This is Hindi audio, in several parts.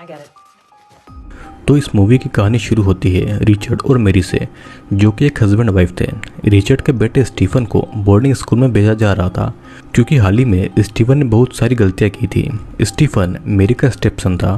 get it. तो इस मूवी की कहानी शुरू होती है रिचर्ड और मेरी से, जो कि एक हस्बैंड वाइफ थे। रिचर्ड के बेटे स्टीफन को बोर्डिंग स्कूल में भेजा जा रहा था क्योंकि हाल ही में स्टीफन ने बहुत सारी गलतियां की थी। स्टीफन मेरी का स्टेपसन था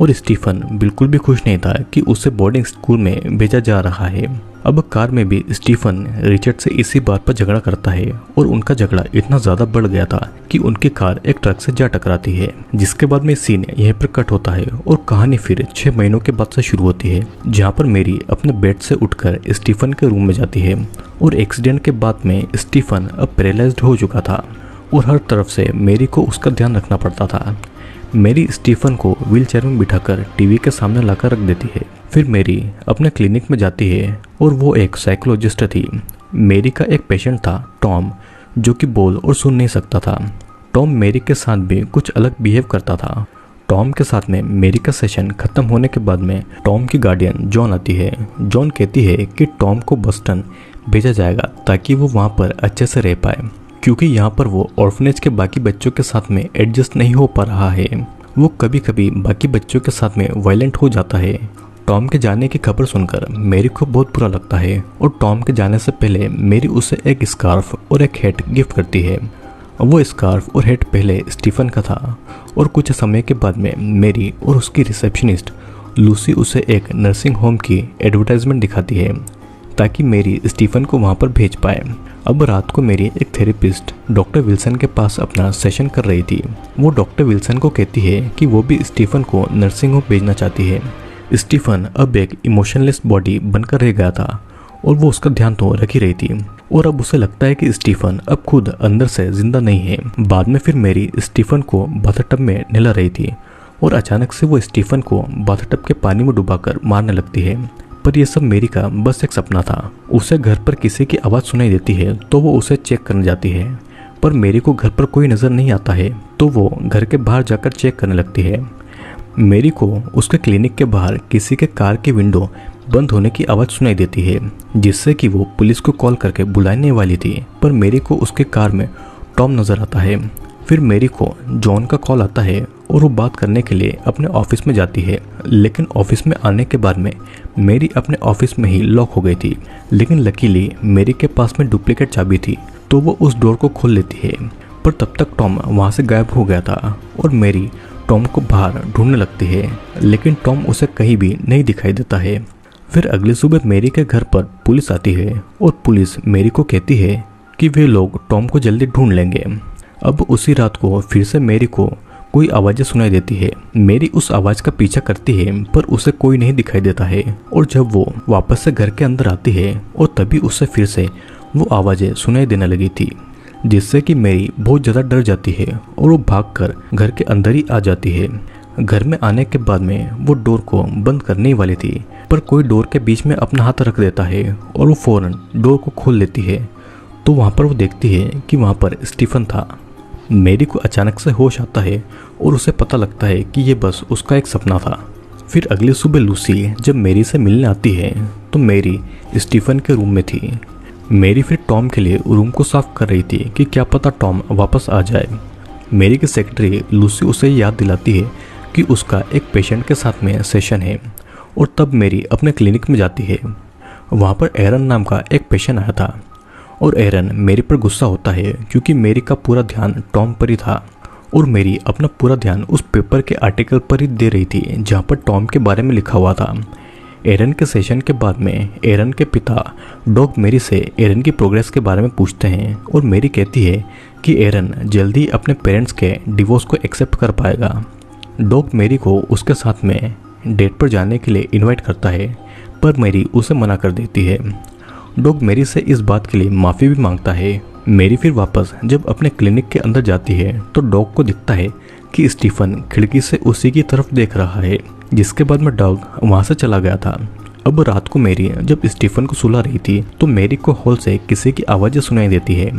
और स्टीफन बिल्कुल भी खुश नहीं था कि उसे बोर्डिंग स्कूल में भेजा जा रहा है। अब कार में भी स्टीफन रिचर्ड से इसी बात पर झगड़ा करता है और उनका झगड़ा इतना ज़्यादा बढ़ गया था कि उनकी कार एक ट्रक से जा टकराती है, जिसके बाद में सीन यहीं पर कट होता है और कहानी फिर 6 महीनों के बाद से शुरू होती है, जहाँ पर मेरी अपने बेड से उठकर स्टीफन के रूम में जाती है। और एक्सीडेंट के बाद में स्टीफन अब पैरालाइज्ड हो चुका था और हर तरफ से मेरी को उसका ध्यान रखना पड़ता था। मेरी स्टीफन को व्हीलचेयर में बिठाकर टीवी के सामने लाकर रख देती है। फिर मेरी अपने क्लिनिक में जाती है और वो एक साइकोलॉजिस्ट थी। मेरी का एक पेशेंट था टॉम, जो कि बोल और सुन नहीं सकता था। टॉम मेरी के साथ भी कुछ अलग बिहेव करता था। टॉम के साथ में मेरी का सेशन खत्म होने के बाद में टॉम की गार्डियन जॉन आती है। जॉन कहती है कि टॉम को बस्टन भेजा जाएगा ताकि वो वहाँ पर अच्छे से रह पाए, क्योंकि यहाँ पर वो ऑर्फनेज के बाकी बच्चों के साथ में एडजस्ट नहीं हो पा रहा है। वो कभी कभी बाकी बच्चों के साथ में वायलेंट हो जाता है। टॉम के जाने की खबर सुनकर मेरी को बहुत बुरा लगता है और टॉम के जाने से पहले मेरी उसे एक स्कार्फ और एक हैट गिफ्ट करती है। वो स्कार्फ और हैट पहले स्टीफन का था और कुछ समय के बाद में मेरी और उसकी रिसेप्शनिस्ट लूसी उसे एक नर्सिंग होम की एडवर्टाइजमेंट दिखाती है ताकि मेरी स्टीफन को वहाँ पर भेज पाए। अब रात को मेरी एक थेरेपिस्ट डॉक्टर विल्सन के पास अपना सेशन कर रही थी। वो डॉक्टर विल्सन को कहती है कि वो भी स्टीफन को नर्सिंग होम भेजना चाहती है। स्टीफन अब एक इमोशनलेस बॉडी बनकर रह गया था और वो उसका ध्यान तो रख ही रही थी और अब उसे लगता है कि स्टीफन अब खुद अंदर से जिंदा नहीं है। बाद में फिर मेरी स्टीफन को बाथटब में नहला रही थी और अचानक से वो स्टीफन को बाथटब के पानी में डुबाकर मारने लगती है। पर यह सब मेरी का बस एक सपना था। उसे घर पर किसी की आवाज़ सुनाई देती है तो वो उसे चेक करने जाती है, पर मेरी को घर पर कोई नज़र नहीं आता है तो वो घर के बाहर जाकर चेक करने लगती है। मेरी को उसके क्लिनिक के बाहर किसी के कार की विंडो बंद होने की आवाज़ सुनाई देती है, जिससे कि वो पुलिस को कॉल करके बुलाने वाली थी। पर मेरी को उसके कार में टॉम नज़र आता है। फिर मेरी को जॉन का कॉल आता है और वो बात करने के लिए अपने ऑफिस में जाती है, लेकिन ऑफिस में आने के बाद में मेरी अपने ऑफिस में ही लॉक हो गई थी। लेकिन लकीली मेरी के पास में डुप्लीकेट चाबी थी तो वो उस डोर को खोल लेती है, पर तब तक टॉम वहाँ से गायब हो गया था और मेरी टॉम को बाहर ढूंढने लगती है, लेकिन टॉम उसे कहीं भी नहीं दिखाई देता है। फिर अगली सुबह मेरी के घर पर पुलिस आती है और पुलिस मेरी को कहती है कि वे लोग टॉम को जल्दी ढूंढ लेंगे। अब उसी रात को फिर से मेरी को कोई आवाज़ें सुनाई देती है। मेरी उस आवाज़ का पीछा करती है पर उसे कोई नहीं दिखाई देता है और जब वो वापस से घर के अंदर आती है और तभी उसे फिर से वो आवाज़ें सुनाई देने लगी थी, जिससे कि मेरी बहुत ज़्यादा डर जाती है और वो भागकर घर के अंदर ही आ जाती है। घर में आने के बाद में वो डोर को बंद करने वाली थी, पर कोई डोर के बीच में अपना हाथ रख देता है और वो फ़ौरन डोर को खोल लेती है। तो वहाँ पर वो देखती है कि वहाँ पर स्टीफन था। मेरी को अचानक से होश आता है और उसे पता लगता है कि ये बस उसका एक सपना था। फिर अगली सुबह लूसी जब मेरी से मिलने आती है तो मेरी स्टीफन के रूम में थी। मेरी फिर टॉम के लिए रूम को साफ कर रही थी कि क्या पता टॉम वापस आ जाए। मेरी की सेक्रेटरी लूसी उसे याद दिलाती है कि उसका एक पेशेंट के साथ में सेशन है और तब मेरी अपने क्लिनिक में जाती है। वहाँ पर एरन नाम का एक पेशेंट आया था और एरन मेरी पर गुस्सा होता है क्योंकि मेरी का पूरा ध्यान टॉम पर ही था और मेरी अपना पूरा ध्यान उस पेपर के आर्टिकल पर ही दे रही थी जहाँ पर टॉम के बारे में लिखा हुआ था। एरन के सेशन के बाद में एरन के पिता डॉग मेरी से एरन की प्रोग्रेस के बारे में पूछते हैं और मेरी कहती है कि एरन जल्दी अपने पेरेंट्स के डिवोर्स को एक्सेप्ट कर पाएगा। डॉग मेरी को उसके साथ में डेट पर जाने के लिए इनवाइट करता है पर मेरी उसे मना कर देती है। डॉग मेरी से इस बात के लिए माफ़ी भी मांगता है। मेरी फिर वापस जब अपने क्लिनिक के अंदर जाती है तो डॉग को दिखता है कि स्टीफन खिड़की से उसी की तरफ देख रहा है, जिसके बाद में डॉग वहाँ से चला गया था। अब रात को मेरी जब स्टीफन को सुला रही थी तो मेरी को हॉल से किसी की आवाज़ें सुनाई देती है।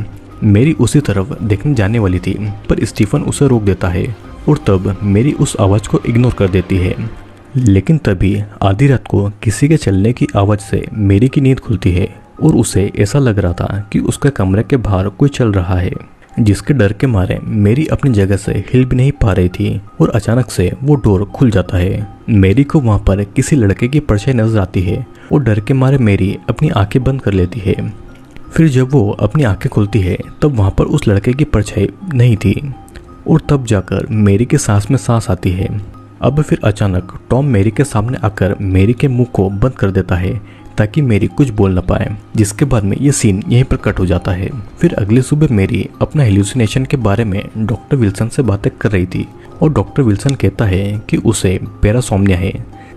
मेरी उसी तरफ देखने जाने वाली थी पर स्टीफन उसे रोक देता है और तब मेरी उस आवाज़ को इग्नोर कर देती है। लेकिन तभी आधी रात को किसी के चलने की आवाज़ से मेरी की नींद खुलती है और उसे ऐसा लग रहा था कि उसके कमरे के बाहर कोई चल रहा है। जिसके डर के मारे मेरी अपनी जगह से हिल भी नहीं पा रही थी और अचानक से वो डोर खुल जाता है। मेरी को वहाँ पर किसी लड़के की परछाई नजर आती है और डर के मारे मेरी अपनी आंखें बंद कर लेती है। फिर जब वो अपनी आंखें खुलती है तब वहाँ पर उस लड़के की परछाई नहीं थी और तब जाकर मेरी के सांस में सांस आती है। अब फिर अचानक टॉम मेरी के सामने आकर मेरी के मुंह को बंद कर देता है ताकि मेरी कुछ बोल ना पाए, जिसके बाद में ये सीन यहीं पर कट हो जाता है। फिर अगली सुबह मेरी अपना हेल्यूसिनेशन के बारे में डॉक्टर विल्सन से बातें कर रही थी और डॉक्टर विल्सन कहता है कि उसे पैरासोम्निया है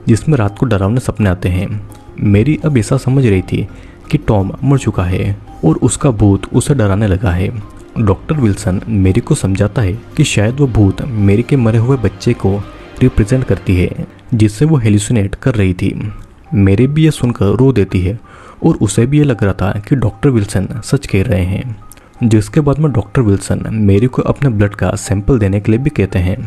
जिसमें रात को डरावने सपने आते हैं। मेरी अब ऐसा समझ रही थी कि टॉम मर चुका है और उसका भूत उसे डराने लगा है। डॉक्टर विल्सन मेरी को समझाता है कि शायद वो भूत मेरी के मरे हुए बच्चे को रिप्रेजेंट करती है जिससे वो हेल्यूसिनेट कर रही थी। मेरी भी ये सुनकर रो देती है और उसे भी ये लग रहा था कि डॉक्टर विल्सन सच कह रहे हैं, जिसके बाद में डॉक्टर विल्सन मेरी को अपने ब्लड का सैंपल देने के लिए भी कहते हैं।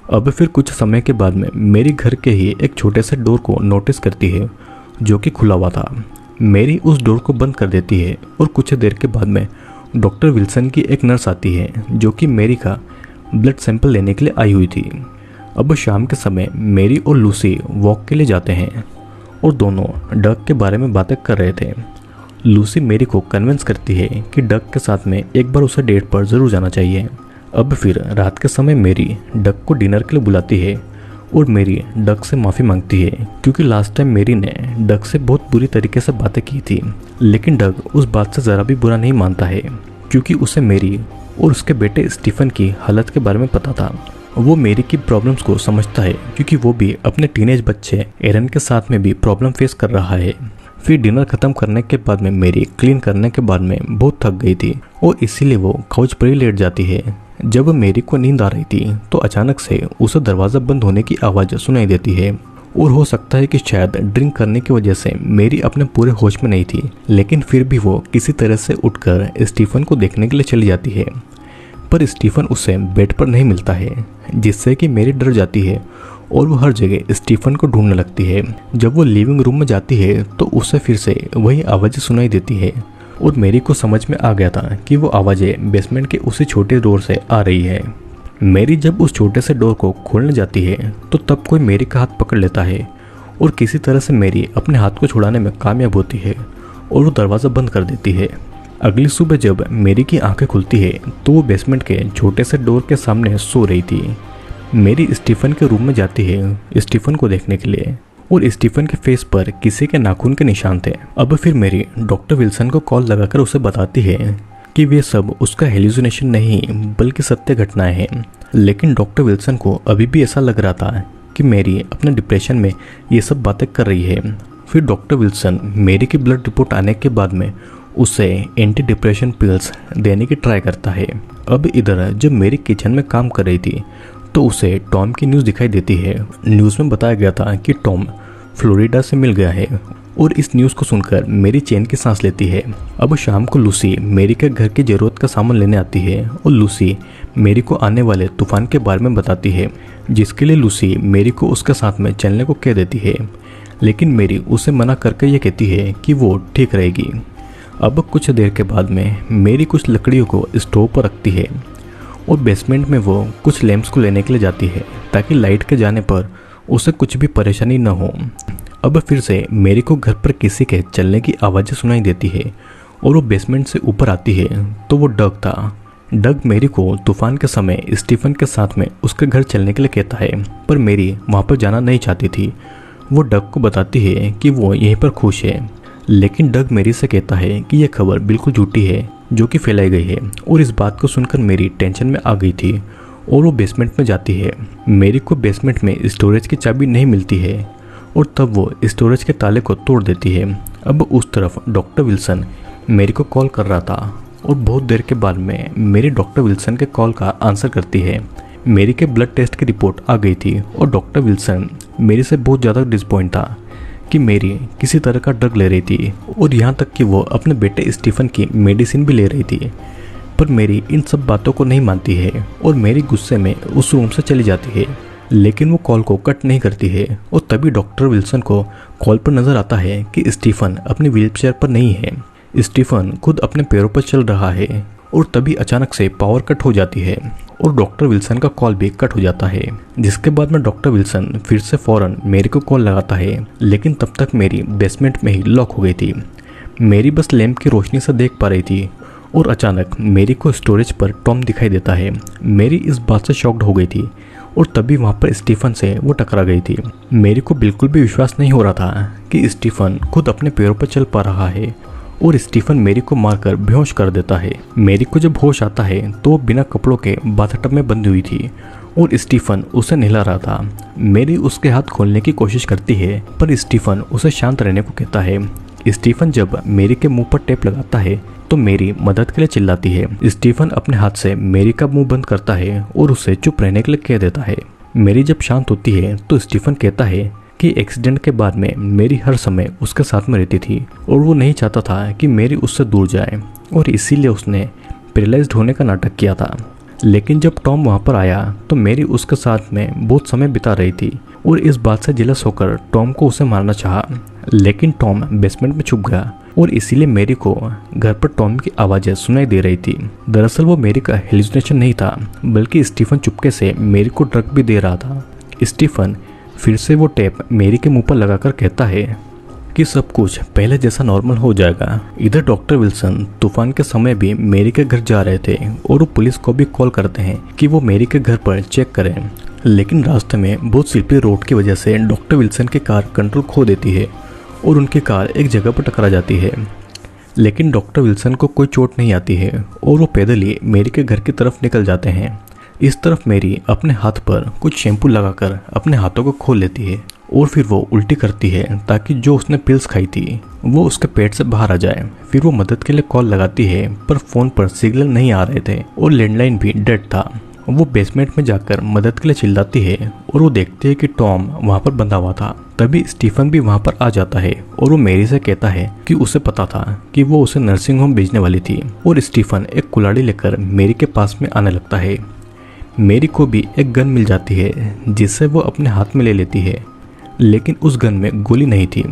अब फिर कुछ समय के बाद में मेरी घर के ही एक छोटे से डोर को नोटिस करती है जो कि खुला हुआ था। मेरी उस डोर को बंद कर देती है और कुछ देर के बाद में डॉक्टर विल्सन की एक नर्स आती है जो कि मेरी का ब्लड सैंपल लेने के लिए आई हुई थी। अब शाम के समय मेरी और लूसी वॉक के लिए जाते हैं और दोनों डग के बारे में बातें कर रहे थे। लूसी मेरी को कन्विंस करती है कि डग के साथ में एक बार उसे डेट पर ज़रूर जाना चाहिए। अब फिर रात के समय मेरी डग को डिनर के लिए बुलाती है और मेरी डग से माफ़ी मांगती है क्योंकि लास्ट टाइम मेरी ने डग से बहुत बुरी तरीके से बातें की थी, लेकिन डग उस बात से ज़रा भी बुरा नहीं मानता है क्योंकि उसे मेरी और उसके बेटे स्टीफन की हालत के बारे में पता था। वो मेरी की प्रॉब्लम्स को समझता है क्योंकि वो भी अपने टीनेज बच्चे एरन के साथ में भी प्रॉब्लम फेस कर रहा है। फिर डिनर खत्म करने के बाद में मेरी क्लीन करने के बाद में बहुत थक गई थी और इसीलिए वो काउच पर ही लेट जाती है। जब मेरी को नींद आ रही थी तो अचानक से उसे दरवाज़ा बंद होने की आवाज़ सुनाई देती है और हो सकता है कि शायद ड्रिंक करने की वजह से मेरी अपने पूरे होश में नहीं थी, लेकिन फिर भी वो किसी तरह से उठकर स्टीफन को देखने के लिए चली जाती है। पर स्टीफन उसे बेड पर नहीं मिलता है जिससे कि मेरी डर जाती है और वो हर जगह स्टीफन को ढूंढने लगती है। जब वो लिविंग रूम में जाती है तो उसे फिर से वही आवाज़ें सुनाई देती है और मेरी को समझ में आ गया था कि वो आवाज़ें बेसमेंट के उसी छोटे डोर से आ रही है। मेरी जब उस छोटे से डोर को खोलने जाती है तो तब कोई मेरी का हाथ पकड़ लेता है और किसी तरह से मेरी अपने हाथ को छुड़ाने में कामयाब होती है और वो दरवाज़ा बंद कर देती है। अगली सुबह जब मेरी की आंखें खुलती है तो वो बेसमेंट के छोटे से डोर के सामने सो रही थी। मेरी स्टीफन के रूम में जाती है स्टीफन को देखने के लिए और स्टीफन के फेस पर किसी के नाखून के निशान थे। अब फिर मेरी डॉक्टर विल्सन को कॉल लगाकर उसे बताती है कि वे सब उसका हेल्यूसिनेशन नहीं बल्कि सत्य घटनाएं हैं, लेकिन डॉक्टर विल्सन को अभी भी ऐसा लग रहा था कि मेरी अपने डिप्रेशन में ये सब बातें कर रही है। फिर डॉक्टर विल्सन मेरी की ब्लड रिपोर्ट आने के बाद में उसे एंटी डिप्रेशन पिल्स देने की ट्राई करता है। अब इधर जब मेरी किचन में काम कर रही थी तो उसे टॉम की न्यूज़ दिखाई देती है। न्यूज़ में बताया गया था कि टॉम फ्लोरिडा से मिल गया है और इस न्यूज़ को सुनकर मेरी चैन की सांस लेती है। अब शाम को लूसी मेरी के घर की ज़रूरत का सामान लेने आती है और लूसी मेरी को आने वाले तूफान के बारे में बताती है, जिसके लिए लूसी मेरी को उसके साथ में चलने को कह देती है, लेकिन मेरी उसे मना करके ये कहती है कि वो ठीक रहेगी। अब कुछ देर के बाद में मेरी कुछ लकड़ियों को स्टोव पर रखती है और बेसमेंट में वो कुछ लैंप्स को लेने के लिए जाती है ताकि लाइट के जाने पर उसे कुछ भी परेशानी न हो। अब फिर से मेरी को घर पर किसी के चलने की आवाज़ें सुनाई देती है और वो बेसमेंट से ऊपर आती है तो वो डग था। डग मेरी को तूफान के समय स्टीफन के साथ में उसके घर चलने के लिए कहता है, पर मेरी वहाँ पर जाना नहीं चाहती थी। वो डग को बताती है कि वो यहीं पर खुश है, लेकिन डग मेरी से कहता है कि यह खबर बिल्कुल झूठी है जो कि फैलाई गई है और इस बात को सुनकर मेरी टेंशन में आ गई थी और वो बेसमेंट में जाती है। मेरी को बेसमेंट में स्टोरेज की चाबी नहीं मिलती है और तब वो स्टोरेज के ताले को तोड़ देती है। अब उस तरफ डॉक्टर विल्सन मेरी को कॉल कर रहा था और बहुत देर के बाद में मेरी डॉक्टर विल्सन के कॉल का आंसर करती है। मेरी के ब्लड टेस्ट की रिपोर्ट आ गई थी और डॉक्टर विल्सन मेरी से बहुत ज़्यादा डिसपॉइंट था कि मेरी किसी तरह का ड्रग ले रही थी और यहाँ तक कि वो अपने बेटे स्टीफन की मेडिसिन भी ले रही थी, पर मेरी इन सब बातों को नहीं मानती है और मेरी गुस्से में उस रूम से चली जाती है, लेकिन वो कॉल को कट नहीं करती है। और तभी डॉक्टर विल्सन को कॉल पर नज़र आता है कि स्टीफन अपनी व्हीलचेयर पर नहीं है, स्टीफन खुद अपने पैरों पर चल रहा है और तभी अचानक से पावर कट हो जाती है और डॉक्टर विल्सन का कॉल भी कट हो जाता है। जिसके बाद में डॉक्टर विल्सन फिर से फौरन मेरी को कॉल लगाता है, लेकिन तब तक मेरी बेसमेंट में ही लॉक हो गई थी। मेरी बस लैंप की रोशनी से देख पा रही थी और अचानक मेरी को स्टोरेज पर टॉम दिखाई देता है। मेरी इस बात से शॉक्ड हो गई थी और तभी वहाँ पर स्टीफन से वो टकरा गई थी। मेरी को बिल्कुल भी विश्वास नहीं हो रहा था कि स्टीफन खुद अपने पैरों पर चल पा रहा है और स्टीफन मेरी को मारकर बेहोश कर देता है। मेरी को जब होश आता है तो वो बिना कपड़ों के बाथटब में बंधी हुई थी और स्टीफन उसे नहला रहा था। मेरी उसके हाथ खोलने की कोशिश करती है पर स्टीफन उसे शांत रहने को कहता है। स्टीफन जब मेरी के मुंह पर टेप लगाता है तो मेरी मदद के लिए चिल्लाती है। स्टीफन अपने हाथ से मेरी का मुंह बंद करता है और उसे चुप रहने के लिए कह देता है। मेरी जब शांत होती है तो स्टीफन कहता है कि एक्सीडेंट के बाद में मेरी हर समय उसके साथ में रहती थी और वो नहीं चाहता था कि मेरी उससे दूर जाए और इसीलिए उसने पैरालाइज्ड होने का नाटक किया था। लेकिन जब टॉम वहाँ पर आया तो मेरी उसके साथ में बहुत समय बिता रही थी और इस बात से जेलस होकर टॉम को उसे मारना चाहा, लेकिन टॉम बेसमेंट में छुप गया और इसीलिए मेरी को घर पर टॉम की आवाज़ें सुनाई दे रही थी। दरअसल वो मेरी का हेलुसिनेशन नहीं था, बल्कि स्टीफन चुपके से मेरी को ड्रग भी दे रहा था। स्टीफन फिर से वो टेप मेरी के मुंह पर लगाकर कहता है कि सब कुछ पहले जैसा नॉर्मल हो जाएगा। इधर डॉक्टर विल्सन तूफान के समय भी मेरी के घर जा रहे थे और वो पुलिस को भी कॉल करते हैं कि वो मेरी के घर पर चेक करें, लेकिन रास्ते में बहुत स्लिपरी रोड की वजह से डॉक्टर विल्सन की कार कंट्रोल खो देती है और उनकी कार एक जगह पर टकरा जाती है। लेकिन डॉक्टर विल्सन को कोई चोट नहीं आती है और वो पैदल ही मेरी के घर की तरफ निकल जाते हैं। इस तरफ मेरी अपने हाथ पर कुछ शैम्पू लगाकर अपने हाथों को खोल लेती है और फिर वो उल्टी करती है ताकि जो उसने पिल्स खाई थी वो उसके पेट से बाहर आ जाए। फिर वो मदद के लिए कॉल लगाती है पर फोन पर सिग्नल नहीं आ रहे थे और लैंडलाइन भी डेड था। वो बेसमेंट में जाकर मदद के लिए चिल्लाती है और वो देखती है कि टॉम वहाँ पर बंधा हुआ था। तभी स्टीफन भी वहाँ पर आ जाता है और वो मेरी से कहता है कि उसे पता था कि वो उसे नर्सिंग होम भेजने वाली थी और स्टीफन एक कुल्हाड़ी लेकर मेरी के पास में आने लगता है। मेरी को भी एक गन मिल जाती है जिसे वो अपने हाथ में ले लेती है, लेकिन उस गन में गोली नहीं थी।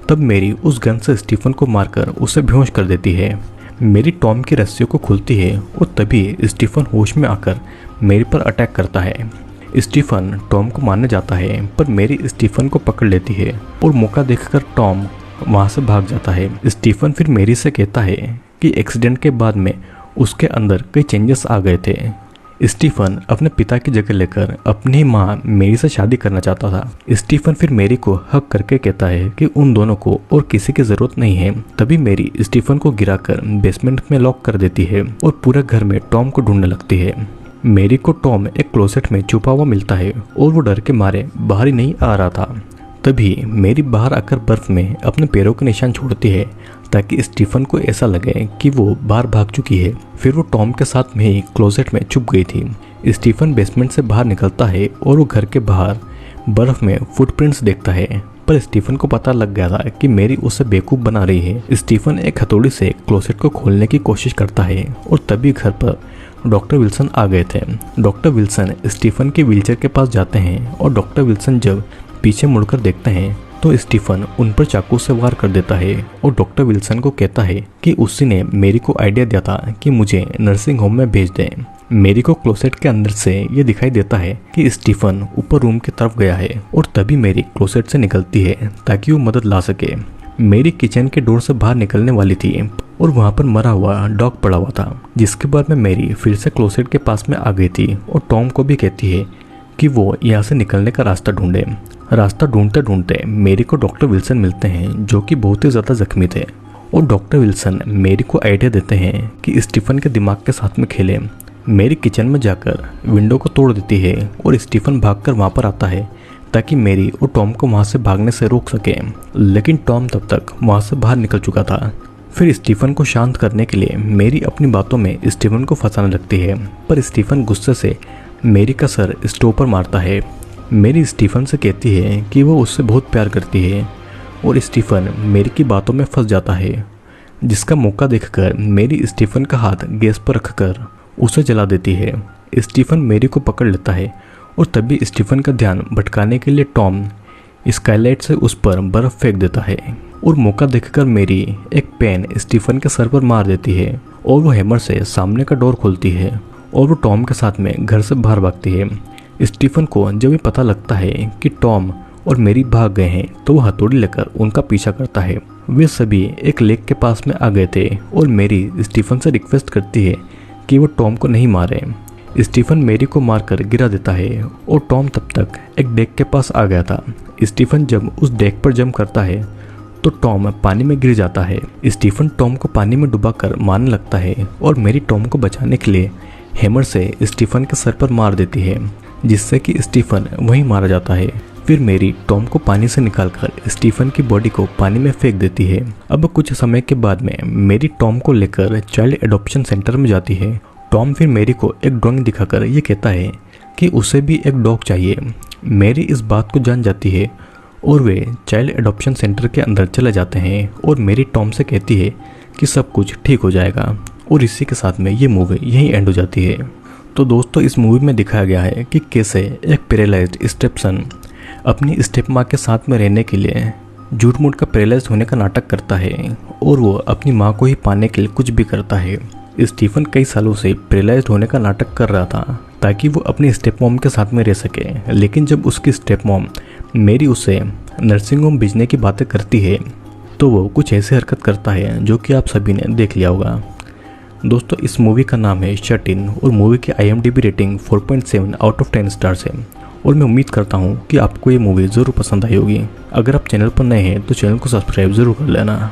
तब मेरी उस गन से स्टीफन को मारकर उसे बेहोश कर देती है। मेरी टॉम की रस्सियों को खुलती है और तभी स्टीफन होश में आकर मेरी पर अटैक करता है। स्टीफन टॉम को मारने जाता है पर मेरी स्टीफन को पकड़ लेती है और मौका देखकर टॉम वहाँ से भाग जाता है। स्टीफन फिर मेरी से कहता है कि एक्सीडेंट के बाद में उसके अंदर कई चेंजेस आ गए थे। स्टीफन अपने पिता की जगह लेकर अपनी माँ मेरी से शादी करना चाहता था। स्टीफन फिर मेरी को हक करके कहता है कि उन दोनों को और किसी की जरूरत नहीं है। तभी मेरी स्टीफन को गिराकर बेसमेंट में लॉक कर देती है और पूरे घर में टॉम को ढूंढने लगती है। मेरी को टॉम एक क्लोसेट में छुपा हुआ मिलता है और वो डर के मारे बाहर ही नहीं आ रहा था। तभी मेरी बाहर आकर बर्फ में अपने पैरों के निशान छोड़ती है ताकि स्टीफन को ऐसा लगे कि वो बाहर भाग चुकी है। फिर वो टॉम के साथ में ही क्लोसेट में छुप गई थी। स्टीफन बेसमेंट से बाहर निकलता है और वो घर के बाहर बर्फ में फुटप्रिंट्स देखता है, पर स्टीफन को पता लग गया था कि मेरी उसे बेवकूफ़ बना रही है। स्टीफन एक हथौड़ी से क्लोसेट को खोलने की कोशिश करता है और तभी घर पर डॉक्टर विल्सन आ गए थे। डॉक्टर विल्सन स्टीफन के व्हीलचेयर के पास जाते हैं और डॉक्टर विल्सन जब पीछे मुड़कर देखते हैं तो स्टीफन उन पर चाकू से वार कर देता है और डॉक्टर विल्सन को कहता है कि उसी ने मेरी को आइडिया दिया था कि मुझे नर्सिंग होम में भेज दें। मेरी को क्लोसेट के अंदर से ये दिखाई देता है कि स्टीफन ऊपर रूम की तरफ गया है और तभी मेरी क्लोसेट से निकलती है ताकि वो मदद ला सके। मेरी किचन के डोर से बाहर निकलने वाली थी और वहाँ पर मरा हुआ डॉग पड़ा हुआ था, जिसके बाद में मेरी फिर से क्लोसेट के पास में आ गई थी और टॉम को भी कहती है कि वो यहाँ से निकलने का रास्ता ढूंढे। रास्ता ढूंढते ढूंढते मेरी को डॉक्टर विल्सन मिलते हैं जो कि बहुत ही ज़्यादा जख्मी थे और डॉक्टर विल्सन मेरी को आइडिया देते हैं कि स्टीफन के दिमाग के साथ में खेलें। मेरी किचन में जाकर विंडो को तोड़ देती है और स्टीफन भागकर वहाँ पर आता है ताकि मेरी और टॉम को वहाँ से भागने से रोक सके, लेकिन टॉम तब तक वहाँ से बाहर निकल चुका था। फिर स्टीफन को शांत करने के लिए मेरी अपनी बातों में स्टीफन को फंसाने लगती है, पर स्टीफन गुस्से से मेरी का सर स्टोव पर मारता है। मेरी स्टीफन से कहती है कि वो उससे बहुत प्यार करती है और स्टीफन मेरी की बातों में फंस जाता है, जिसका मौका देखकर मेरी स्टीफन का हाथ गैस पर रखकर उसे जला देती है। स्टीफन मेरी को पकड़ लेता है और तभी स्टीफन का ध्यान भटकाने के लिए टॉम स्काईलाइट से उस पर बर्फ फेंक देता है और मौका देखकर मेरी एक पेन स्टीफन के सर पर मार देती है और वो हैमर से सामने का डोर खोलती है और वो टॉम के साथ में घर से बाहर भागती है। स्टीफन को जब ये पता लगता है कि टॉम और मेरी भाग गए हैं तो वो हथौड़ी लेकर उनका पीछा करता है। वे सभी एक लेक के पास में आ गए थे और मेरी स्टीफन से रिक्वेस्ट करती है कि वो टॉम को नहीं मारे। स्टीफन मेरी को मारकर गिरा देता है और टॉम तब तक एक डेक के पास आ गया था। स्टीफन जब उस डेक पर जंप करता है तो टॉम पानी में गिर जाता है। स्टीफन टॉम को पानी में डुबाकर मारने लगता है और मेरी टॉम को बचाने के लिए हैमर से स्टीफन के सर पर मार देती है, जिससे कि स्टीफन वहीं मारा जाता है। फिर मेरी टॉम को पानी से निकालकर स्टीफन की बॉडी को पानी में फेंक देती है। अब कुछ समय के बाद में मेरी टॉम को लेकर चाइल्ड एडॉप्शन सेंटर में जाती है। टॉम फिर मेरी को एक ड्राइंग दिखाकर ये कहता है कि उसे भी एक डॉग चाहिए। मेरी इस बात को जान जाती है और वे चाइल्ड एडॉप्शन सेंटर के अंदर चले जाते हैं और मेरी टॉम से कहती है कि सब कुछ ठीक हो जाएगा। और इसी के साथ में ये मूवी यहीं एंड हो जाती है। तो दोस्तों, इस मूवी में दिखाया गया है कि कैसे एक पैरालाइज्ड स्टेपसन अपनी स्टेप माँ के साथ में रहने के लिए झूठ मूठ का पैरालाइज्ड होने का नाटक करता है और वो अपनी माँ को ही पाने के लिए कुछ भी करता है। स्टीफन कई सालों से पैरालाइज्ड होने का नाटक कर रहा था ताकि वो अपनी स्टेप मॉम के साथ में रह सके, लेकिन जब उसकी स्टेप मॉम मेरी उसे नर्सिंग होम भेजने की बातें करती है तो वो कुछ ऐसी हरकत करता है जो कि आप सभी ने देख लिया होगा। दोस्तों, इस मूवी का नाम है शट इन और मूवी की IMDb rating 4.7 out of 10 stars है और मैं उम्मीद करता हूँ कि आपको ये मूवी ज़रूर पसंद आई होगी। अगर आप चैनल पर नए हैं तो चैनल को सब्सक्राइब ज़रूर कर लेना।